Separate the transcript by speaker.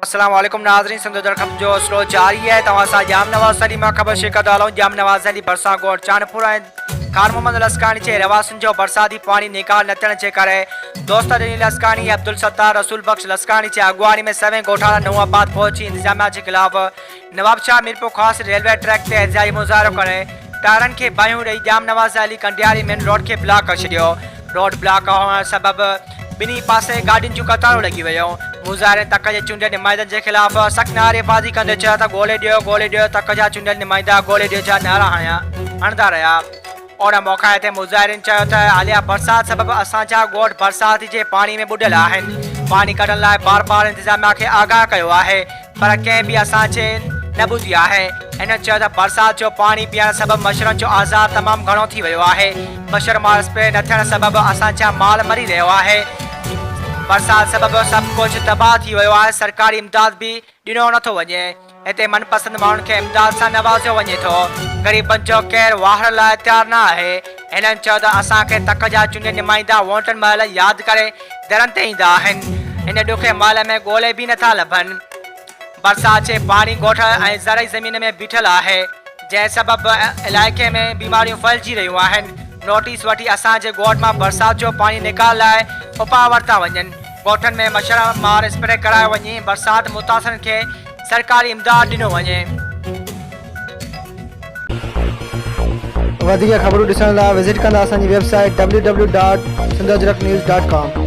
Speaker 1: अस्सलाम वालेकुम नाज़रीन, सिंधु खबर जो स्लो जारी है। तव्हां सां जाम नवाज़ अली मां ख़बर शेयर था हलूं। जाम नवाज़ अली भरिसां ॻोठ चांदपुर ऐं खान मोहम्मद लस्कानी जे रहवासियुनि जो बरसाती पाणी निकाल न थियण जे करे दोस्त अली लस्कानी अब्दुल सत्तार रसूल बख्श लस्कानी जे अॻुवाणी में सवें ॻोठाणा नवाबाद पहुची इंतजामिया जे ख़िलाफ़ नवाबशाह मीरपुर ख़ासि रेलवे ट्रैक ते एहतिजाजी मुज़ाहिरो करे टायरनि खे बाहियूं ॾेई जाम नवाज़ अली कंडियारी मेन रोड खे ब्लॉक करे छॾियो। रोड ब्लॉक हुअण सबबि ॿिन्ही पासे गाॾियुनि जूं कतारूं लॻी वियूं। मुज़ाहिरे तक जे चूंडियल नुमाइंदनि जे ख़िलाफ़ सख़्तु नारेबाज़ी कंदे चयो त ॻोल्हे ॾियो तक जा चूंडियल नुमाइंदा ॻोल्हे ॾियो जा नारा हणंदा रहिया। ओन मौक़े ते मुज़ाहिरनि चयो त हालिया बरसाति सबबि असांजा ॻोठ बरसाति जे पाणी में ॿुॾियल आहिनि। पाणी कढण लाइ बार बार इंतज़ामिया खे आगाह कयो आहे पर कंहिं बि असांजे न ॿुधी आहे। हिन चयो त बरसाति जो पाणी पीअण सबबि मच्छरनि जो आज़ार तमामु घणो थी वियो आहे। मच्छर मार स्प्रे न थियण सबबि असांजा माल मरी रहियो आहे। बरसाति सबबि सभु कुझु तबाह थी वियो आहे। सरकारी इमदाद बि ॾिनो नथो वञे। हिते मनपसंद माण्हुनि खे इमदाद सां नवाज़ियो वञे थो। ग़रीबनि जो केरु वाहण लाइ तयारु न आहे। हिननि चयो त असांखे तक जा चूंडियल नुमाइंदा वोटनि महिल यादि करे दरनि ते ईंदा आहिनि। हिन ॾुखे महिल में ॻोल्हे बि नथा लभनि। बरसाति जे पाणी ॻोठ ऐं ज़रई ज़मीन में बीठल आहे जंहिं सबबि इलाइक़े में बीमारियूं फैलिजी रहियूं आहिनि। नोटिस वठी असांजे ॻोठ मां बरसाति जो पाणी निकाल लाइ उपाउ वरिता वञनि। ॻोठनि में मच्छर मार स्प्रे करायो वञे। बरसाति मुतासिरनि खे सरकारी इमदाद ॾिनो वञे।
Speaker 2: वधीक ख़बरूं ॾिसण लाइ विज़िट कंदा असांजी वेबसाइट www.sindhajraknews.com।